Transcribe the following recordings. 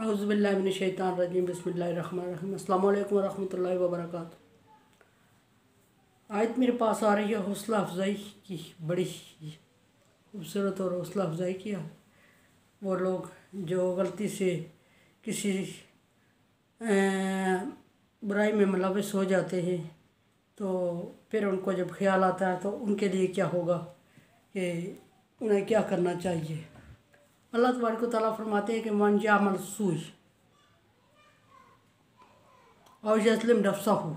औज़ुबिल्लाहि मिनश्शैतानिर्रजीम बिस्मिल्लाहिर्रहमानिर्रहीम अस्सलामु अलैकुम वरहमतुल्लाहि वबरकातुहू। आज मेरे पास आ रही है हौसला अफजाई की, बड़ी खूबसूरत और हौसला अफजाई किया। वो लोग जो गलती से किसी बुराई में मुलव्वस हो जाते हैं तो फिर उनको जब ख्याल आता है तो उनके लिए क्या होगा कि उन्हें क्या करना चाहिए। अल्लाह तबारक व तआला फरमाते हैं कि मन यामल सूअ और यज़लिम नफ्सहू।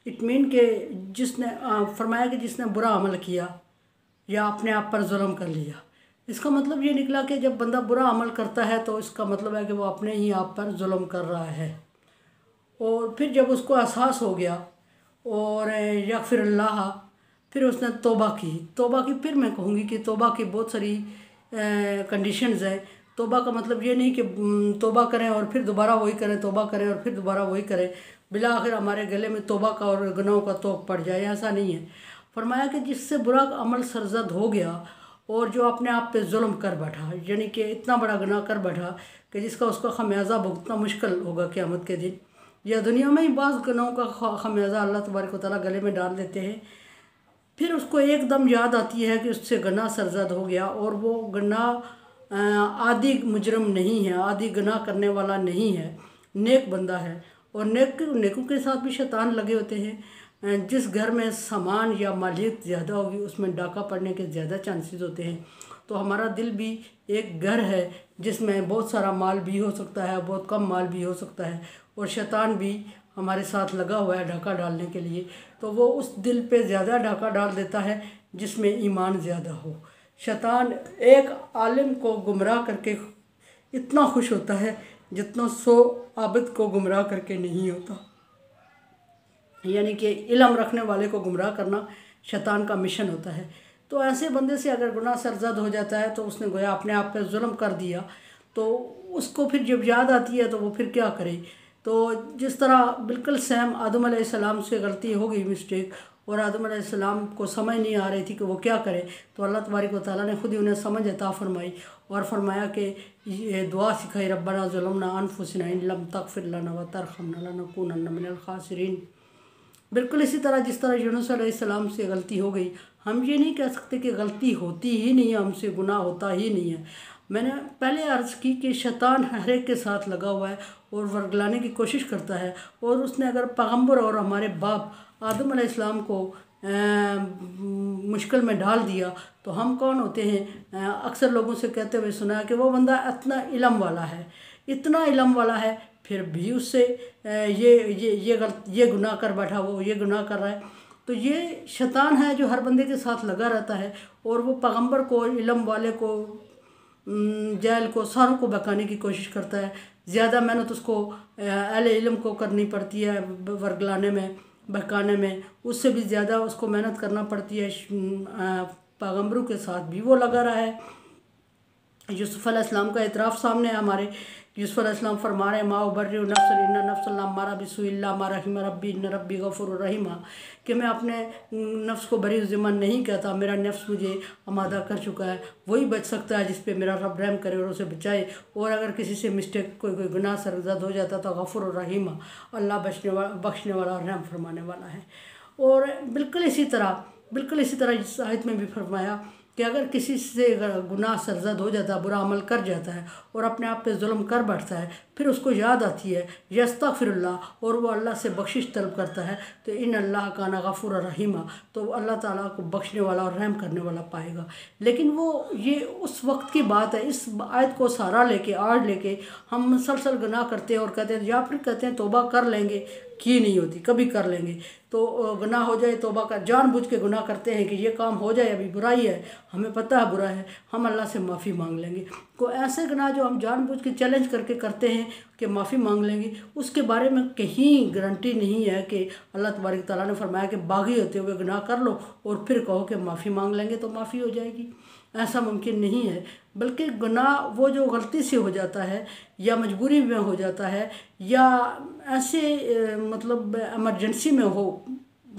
इट मीन के जिसने फरमाया कि जिसने बुरा अमल किया या अपने आप पर जुल्म कर लिया। इसका मतलब ये निकला कि जब बंदा बुरा अमल करता है तो इसका मतलब है कि वो अपने ही आप पर जुल्म कर रहा है। और फिर जब उसको एहसास हो गया और यगफिरुल्लाह, फिर उसने तौबा की। फिर मैं कहूँगी कि तौबा की बहुत सारी कंडीशंस हैं। तौबा का मतलब ये नहीं कि तौबा करें और फिर दोबारा वही करें, तौबा करें और फिर दोबारा वही करें, बिला आखिर हमारे गले में तौबा का और गुनाहों का तोक पड़ जाए, ऐसा नहीं है। फरमाया कि जिससे बुरा अमल सरजद हो गया और जो अपने आप पे जुल्म कर बैठा, यानी कि इतना बड़ा गुनाह कर बैठा कि जिसका उसका खमियाजा भुगतना मुश्किल होगा क़यामत के दिन, या दुनिया में ही बाज़ गुनाहों का खमियाजा अल्लाह तबारक व तआला गले में डाल देते हैं। फिर उसको एकदम याद आती है कि उससे गुनाह सरजद हो गया और वो गुनाह आदि मुजरम नहीं है, आदि गुनाह करने वाला नहीं है, नेक बंदा है। और नेकों के साथ भी शैतान लगे होते हैं। जिस घर में सामान या मालियत ज़्यादा होगी उसमें डाका पड़ने के ज़्यादा चांसेस होते हैं। तो हमारा दिल भी एक घर है जिसमें बहुत सारा माल भी हो सकता है, बहुत कम माल भी हो सकता है, और शैतान भी हमारे साथ लगा हुआ है डाका डालने के लिए। तो वो उस दिल पे ज़्यादा डाका डाल देता है जिसमें ईमान ज़्यादा हो। शैतान एक आलिम को गुमराह करके इतना खुश होता है जितना 100 आबिद को गुमराह करके नहीं होता। यानी कि इल्म रखने वाले को गुमराह करना शैतान का मिशन होता है। तो ऐसे बंदे से अगर गुनाह सरजद हो जाता है तो उसने गोया अपने आप पर जुल्म कर दिया, तो उसको फिर जब याद आती है तो वो फिर क्या करे। तो जिस तरह बिल्कुल सेम आदम अलैहिस्सलाम से गलती हो गई, मिस्टेक, और आदम अलैहिस्सलाम को समझ नहीं आ रही थी कि वो क्या करे, तो अल्लाह तबारक व तआला ने खुद ही उन्हें समझ अता फरमाई और फरमाया कि ये दुआ सिखाई, रब्बना ज़लमना अनफुसना इन लम तग़फिर लना व तरहमना लनकूनन्ना मिनल खासिरीन। बिल्कुल इसी तरह जिस तरह यूनुस अलैहिस्सलाम से गलती हो गई, हम ये नहीं कह सकते कि गलती होती ही नहीं है, हमसे गुनाह होता ही नहीं है। मैंने पहले अर्ज़ की कि शैतान हर एक के साथ लगा हुआ है और वर्गलाने की कोशिश करता है। और उसने अगर पैगम्बर और हमारे बाप आदम अलैहिस्सलाम को मुश्किल में डाल दिया तो हम कौन होते हैं। अक्सर लोगों से कहते हुए सुना है कि वो बंदा इतना इल्म वाला है, इतना इल्म वाला है, फिर भी उससे ये गुनाह कर बैठा, वो ये गुनाह कर रहा है। तो ये शैतान है जो हर बंदे के साथ लगा रहता है और वो पैगम्बर को, इल्म वाले को, जैल को, सारों को बहकाने की कोशिश करता है। ज़्यादा मेहनत उसको अहले इल्म को करनी पड़ती है वर्गलाने में, बहकाने में, उससे भी ज़्यादा उसको मेहनत करना पड़ती है। पैगम्बरों के साथ भी वो लगा रहा है। यूसुफ़ अलैहिस्सलाम का इतराफ़ सामने है हमारे। यूसुफ़ अलैहिस्सलाम फरमा रहे हैं मा उबर्रिउ नफ्सन इन्ना नफ्सन लम्मारा बिस्सुइ इल्ला मा रहिम रब्बी इन्न रब्बी गफूरुर रहीम, कि मैं अपने नफ्स को बरी ज़िम्मा नहीं कहता, मेरा नफ्स मुझे आमादा कर चुका है, वही बच सकता है जिस पे मेरा रब रहम करे और उसे बचाए। और अगर किसी से मिस्टेक कोई गुनाह सरज़द हो जाता तो गफूरुर रहीम, अल्लाह बख्शने वाला और रहम फरमाने वाला है। और बिल्कुल इसी तरह इस आयत में भी फरमाया कि अगर किसी से गुनाह सरजद हो जाता है, बुरा अमल कर जाता है और अपने आप पे जुल्म कर बैठता है, फिर उसको याद आती है यस्तग़फिरुल्लाह और वो अल्लाह से बख्शिश तलब करता है, तो इन अल्लाह काना गफूर रहीमा, तो अल्लाह ताला को बख्शने वाला और रहम करने वाला पाएगा। लेकिन वो ये उस वक्त की बात है। इस आयत को सहारा लेके, आड़ लेके हम मुसलसल गुनाह करते हैं और कहते हैं, या फिर कहते हैं तौबा कर लेंगे, की नहीं होती, कभी कर लेंगे। तो गुनाह हो जाए तौबा कर, जानबूझ के गुनाह करते हैं कि ये काम हो जाए, अभी बुराई है, हमें पता है बुरा है, हम अल्लाह से माफ़ी मांग लेंगे। को ऐसे गुनाह जो हम जानबूझ के चैलेंज करके करते हैं कि माफ़ी मांग लेंगे, उसके बारे में कहीं गारंटी नहीं है कि अल्लाह तबारक तआला ने फरमाया कि बागी होते हुए गुनाह कर लो और फिर कहो कि माफ़ी मांग लेंगे तो माफ़ी हो जाएगी। ऐसा मुमकिन नहीं है। बल्कि गुनाह वो जो गलती से हो जाता है या मजबूरी में हो जाता है या ऐसे मतलब एमरजेंसी में हो,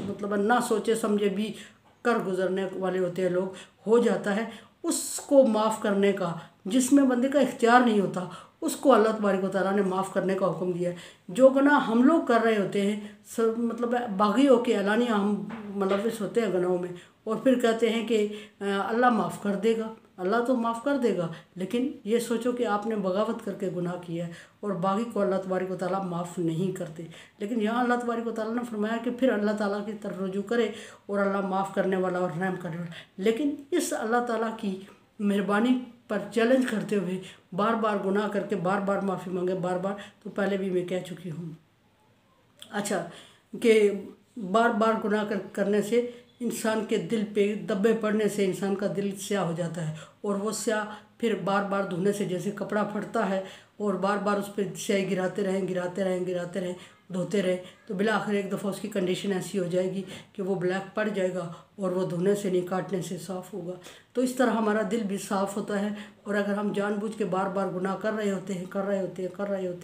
मतलब ना सोचे समझे भी कर गुजरने वाले होते हैं लोग, हो जाता है, उसको माफ़ करने का जिसमें बंदे का इख्तियार नहीं होता, उसको अल्लाह तबारक व तआला ने माफ़ करने का हुक्म दिया है। जो गुनाह हम लोग कर रहे होते हैं सब मतलब बागी होके एलानिया हम मुलव्विस होते हैं गुनाहों में, और फिर कहते हैं कि अल्लाह माफ़ कर देगा। अल्लाह तो माफ़ कर देगा, लेकिन ये सोचो कि आपने बगावत करके गुनाह किया है, और बागी को अल्लाह तबारक व तआला माफ़ नहीं करते। लेकिन यहाँ अल्लाह तबारक व तआला ने फरमाया कि फिर अल्लाह ताला की तरफ रुजू करे, और अल्लाह माफ़ करने वाला और रहम करने वाला। लेकिन इस अल्लाह ताला की मेहरबानी पर चैलेंज करते हुए बार बार गुनाह करके बार बार माफ़ी मांगे, बार बार, तो पहले भी मैं कह चुकी हूँ अच्छा कि बार बार गुनाह करने से इंसान के दिल पे दब्बे पड़ने से इंसान का दिल स्याह हो जाता है, और वो स्याह फिर बार बार धोने से जैसे कपड़ा फटता है और बार बार उस पर स्याही गिराते रहें धोते रहें, तो बिला आखिर एक दफ़ा उसकी कंडीशन ऐसी हो जाएगी कि वो ब्लैक पड़ जाएगा और वो धोने से नहीं काटने से साफ़ होगा। तो इस तरह हमारा दिल भी साफ़ होता है। और अगर हम जानबूझ के बार बार गुनाह कर रहे होते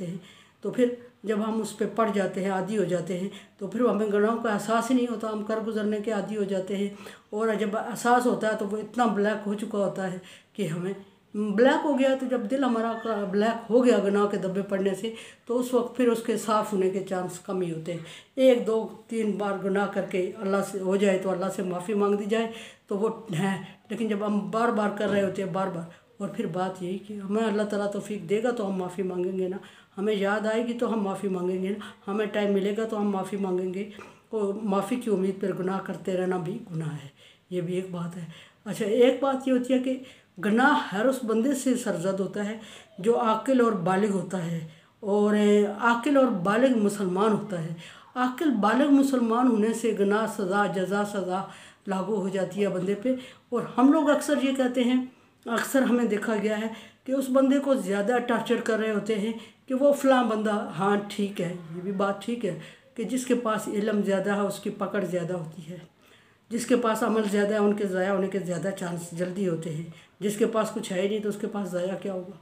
हैं तो फिर जब हम उस पर पड़ जाते हैं, आदी हो जाते हैं, तो फिर हमें गुनाहों का एहसास ही नहीं होता, हम कर गुजरने के आदी हो जाते हैं। और जब एहसास होता है तो वो इतना ब्लैक हो चुका होता है कि हमें ब्लैक हो गया। तो जब दिल हमारा ब्लैक हो गया गुनाह के धब्बे पड़ने से, तो उस वक्त फिर उसके साफ़ होने के चांस कम ही होते हैं। 1 2 3 बार गुनाह करके अल्लाह से हो जाए तो अल्लाह से माफ़ी मांग दी जाए तो वो है। लेकिन जब हम बार बार कर रहे होते हैं बार बार, और फिर बात यही कि हमें अल्लाह ताला तौफीक देगा तो हम माफ़ी मांगेंगे ना, हमें याद आएगी तो हम माफ़ी मांगेंगे ना, हमें टाइम मिलेगा तो हम माफ़ी मांगेंगे। और माफ़ी की उम्मीद पर गुनाह करते रहना भी गुनाह है, ये भी एक बात है। अच्छा, एक बात ये होती है कि गुनाह हर उस बंदे से सरजद होता है जो आकिल और बालिग होता है, और आकिल और बालिग मुसलमान होता है। आकिल बालिग मुसलमान होने से गुनाह सज़ा लागू हो जाती है बंदे पे। और हम लोग अक्सर ये कहते हैं, अक्सर हमें देखा गया है कि उस बंदे को ज़्यादा टॉर्चर कर रहे होते हैं कि वो फ़लाँ बंदा, हाँ ठीक है, ये भी बात ठीक है कि जिसके पास इल्म ज़्यादा है उसकी पकड़ ज़्यादा होती है, जिसके पास अमल ज़्यादा है उनके ज़ाया होने के ज़्यादा चांस जल्दी होते हैं। जिसके पास कुछ है ही नहीं तो उसके पास ज़ाया क्या होगा,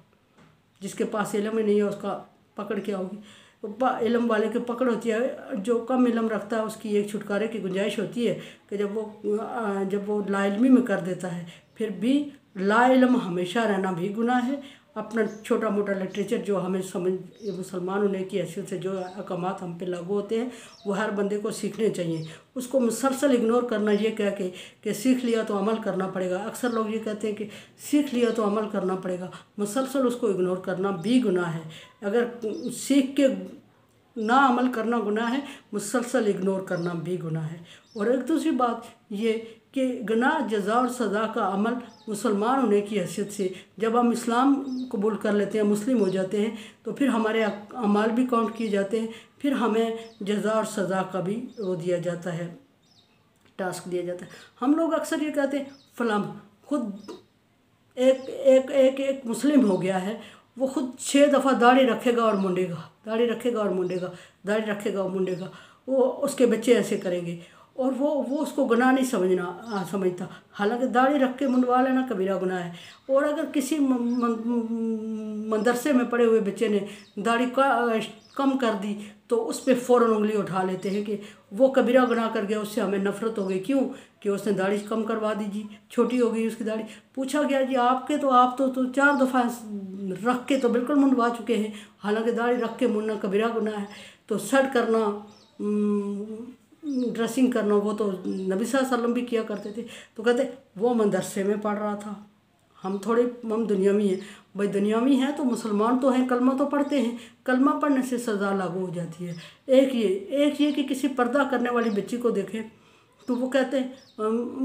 जिसके पास इल्म ही नहीं है उसका पकड़ क्या होगी। तो इल्म वाले की पकड़ होती है, जो कम इल्म रखता है उसकी एक छुटकारे की गुंजाइश होती है कि जब वो लाइल्मी में कर देता है। फिर भी ला इल्म हमेशा रहना भी गुनाह है। अपना छोटा मोटा लिटरेचर जो हमें समझ मुसलमान होने की हैसियत से जो अहकामात हम पे लागू होते हैं वो हर बंदे को सीखने चाहिए। उसको मुसलसल इग्नोर करना, ये कह के कि सीख लिया तो अमल करना पड़ेगा। अक्सर लोग ये कहते हैं कि सीख लिया तो अमल करना पड़ेगा, मुसलसल उसको इग्नोर करना भी गुनाह है। अगर सीख के ना अमल करना गुनाह है, मुसलसल इग्नोर करना भी गुनाह है। और एक दूसरी बात ये कि गुनाह जज़ा और सज़ा का अमल मुसलमान होने की हैसियत से जब हम इस्लाम कबूल कर लेते हैं, मुस्लिम हो जाते हैं, तो फिर हमारे अमाल भी काउंट किए जाते हैं, फिर हमें जज़ा और सज़ा का भी वो दिया जाता है, टास्क दिया जाता है। हम लोग अक्सर ये कहते हैं फलां खुद एक मुस्लिम हो गया है, वो खुद 6 दफ़ा दाढ़ी रखेगा और मुंडेगा, दाढ़ी रखेगा और मुंडेगा, वो उसके बच्चे ऐसे करेंगे, और वो उसको गुनाह नहीं समझता। हालांकि दाढ़ी रख के मुंडवा लेना कबीरा गुनाह है। और अगर किसी मदरसे में पढ़े हुए बच्चे ने दाढ़ी कम कर दी तो उस पर फ़ौरन उंगली उठा लेते हैं कि वो कबीरा गुनाह कर गया, उससे हमें नफ़रत हो गई। क्यों कि उसने दाढ़ी कम करवा दी जी, छोटी हो गई उसकी दाढ़ी। पूछा गया जी आप तो 4 दफ़ा रख के तो बिल्कुल मुंडवा चुके हैं, हालांकि दाढ़ी रख के मुंडना कबीरा गुनाह है। तो शर्ट करना, ड्रेसिंग करना, वो तो नबी सल्लल्लाहु अलैहि वसल्लम भी किया करते थे। तो कहते वो मदरसे में पढ़ रहा था, हम दुनियावी हैं। भाई दुनियावी हैं तो मुसलमान तो हैं, कलमा तो पढ़ते हैं, कलमा पढ़ने से सज़ा लागू हो जाती है। एक ये कि किसी पर्दा करने वाली बच्ची को देखें तो वो कहते हैं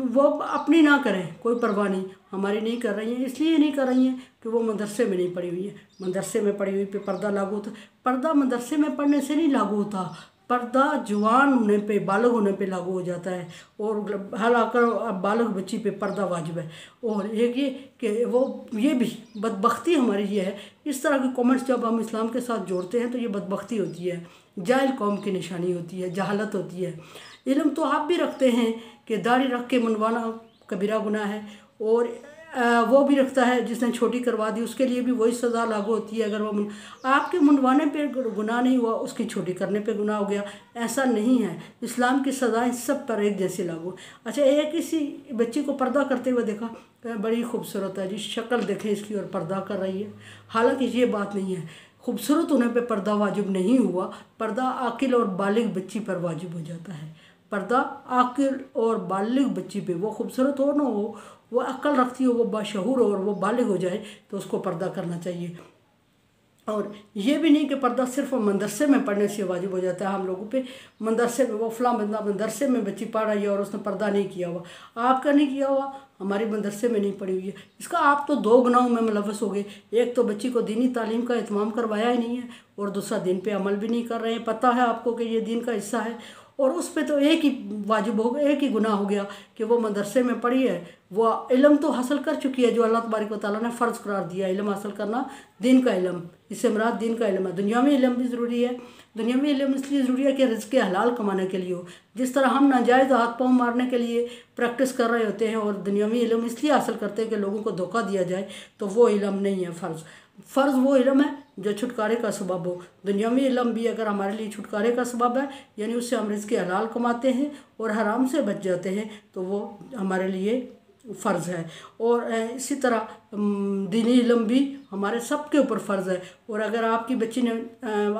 वो अपनी ना करें, कोई परवाह नहीं, हमारी नहीं कर रही हैं, इसलिए नहीं कर रही हैं कि वो मदरसे में नहीं पढ़ी हुई है। मदरसे में पढ़ी हुई पे पर्दा लागू होता, पर्दा मदरसे में पढ़ने से नहीं लागू होता, पर्दा जवान होने पे, बालग होने पे लागू हो जाता है। और हालांकि बालग बच्ची पे पर्दा वाजिब है। और एक ये कि वो ये भी बदबख्ती हमारी ये है, इस तरह के कमेंट्स जब हम इस्लाम के साथ जोड़ते हैं तो ये बदबख्ती होती है, जाहिल कौम की निशानी होती है, जहालत होती है। इल्म तो आप भी रखते हैं कि दाढ़ी रख के मुंडवाना कबीरा गुनाह है, और वो भी रखता है, जिसने छोटी करवा दी उसके लिए भी वही सज़ा लागू होती है। अगर वो आपके मुंडवाने पे गुनाह नहीं हुआ, उसकी छोटी करने पे गुनाह हो गया, ऐसा नहीं है। इस्लाम की सज़ाएं सब पर एक जैसी लागू। अच्छा, एक किसी बच्ची को पर्दा करते हुए देखा, बड़ी खूबसूरत है जी, शक्ल देखें इसकी और पर्दा कर रही है। हालांकि ये बात नहीं है, खूबसूरत होने पे पर्दा वाजिब नहीं हुआ, पर्दा आकिल और बालिग बच्ची पर वाजिब हो जाता है। पर्दा आकिल और बालिग बच्ची पे, वो खूबसूरत हो ना हो, वो अक्ल रखती हो, वो बाशऊर हो और वो बालिग हो जाए तो उसको पर्दा करना चाहिए। और ये भी नहीं कि पर्दा सिर्फ मदरसे में पढ़ने से वाजिब हो जाता है। हम लोगों पे मदरसे में, वो फलां बंदा मदरसे में बच्ची पढ़ रही है और उसने पर्दा नहीं किया हुआ, आपका नहीं किया हुआ, हमारी मदरसे में नहीं पढ़ी हुई है, इसका आप तो दो गुनाहों में मुलव्वस हो गए। एक तो बच्ची को दीनी तालीम का इत्माम करवाया ही नहीं है, और दूसरा दिन पे अमल भी नहीं कर रहे हैं। पता है आपको कि ये दिन का हिस्सा है, और उस पर तो एक ही वाजिब हो गया, एक ही गुनाह हो गया कि वो मदरसे में पढ़ी है, वो इल्म तो हासिल कर चुकी है जो अल्लाह तबारक व तआला ने फ़र्ज़ करार दिया। इल्म हासिल करना, दिन का इल्म, इससे मुराद दिन का इल्म है। दुनियावी इल्म भी ज़रूरी है। दुनियावी इल्म इसलिए ज़रूरी है कि रिज़्क़ हलाल कमाने के लिए हो। जिस तरह हम नाजायज़ हाथ पाँव मारने के लिए प्रैक्टिस कर रहे होते हैं और दुनियावी इल्म इसलिए हासिल करते हैं कि लोगों को धोखा दिया जाए, तो वो इल्म नहीं है फ़र्ज़। फ़र्ज़ वो इल्म है जो छुटकारे का सबब हो। दुनियावी इल्म भी अगर हमारे लिए छुटकारे का सबब है, यानी उससे हम रिज़्क़ हलाल कमाते हैं और हराम से बच जाते हैं, तो वो हमारे लिए फ़र्ज़ है। और इसी तरह दीनी इल्म भी हमारे सब के ऊपर फ़र्ज़ है। और अगर आपकी बच्ची ने,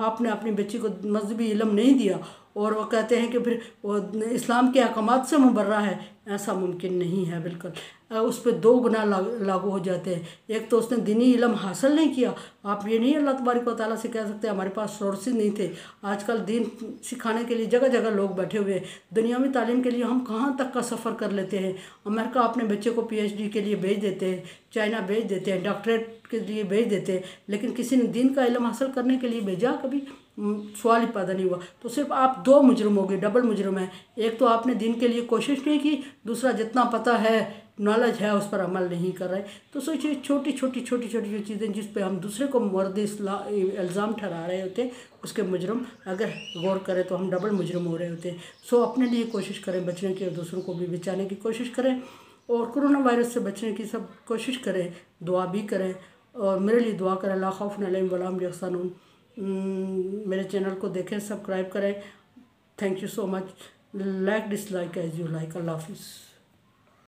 आपने अपनी बच्ची को मज़हबी इल्म नहीं दिया और वो कहते हैं कि फिर वो इस्लाम के अहकामात से मुबर्रा है, ऐसा मुमकिन नहीं है बिल्कुल। उस पर दो गुनाह लागू हो जाते हैं। एक तो उसने दीनी इल्म हासिल नहीं किया। आप ये नहीं अल्लाह तबारक व तआला से कह सकते हमारे पास सोर्सेज नहीं थे। आजकल दीन सिखाने के लिए जगह जगह लोग बैठे हुए हैं। दुनियावी तालीम के लिए हम कहाँ तक का सफ़र कर लेते हैं। अमेरिका अपने बच्चे को PhD के लिए भेज देते हैं, चाइना भेज देते हैं, डॉक्टरेट के लिए भेज देते हैं, लेकिन किसी ने दीन का इल्म हासिल करने के लिए भेजा कभी? सवाल ही पैदा नहीं हुआ। तो सिर्फ आप दो मुजरम हो गए, डबल मुजरम है। एक तो आपने दीन के लिए कोशिश नहीं की, दूसरा जितना पता है, नॉलेज है, उस पर अमल नहीं कर रहे। तो सोचिए, छोटी छोटी छोटी छोटी जो चीज़ें जिस पे हम दूसरे को मर्द इल्ज़ाम ठहरा रहे होते हैं, उसके मुजरम अगर गौर करें तो हम डबल मुजरम हो रहे होते हैं। सो अपने लिए कोशिश करें बचने की और दूसरों को भी बचाने की कोशिश करें, और कोरोना वायरस से बचने की सब कोशिश करें, दुआ भी करें। और मेरे लिए दुआ करें, ला खौफुन अलैहिम वला हुम यहज़नून। मेरे चैनल को देखें, सब्सक्राइब करें। Thank you so much. Like dislike as you like. अल्लाह हाफिज़।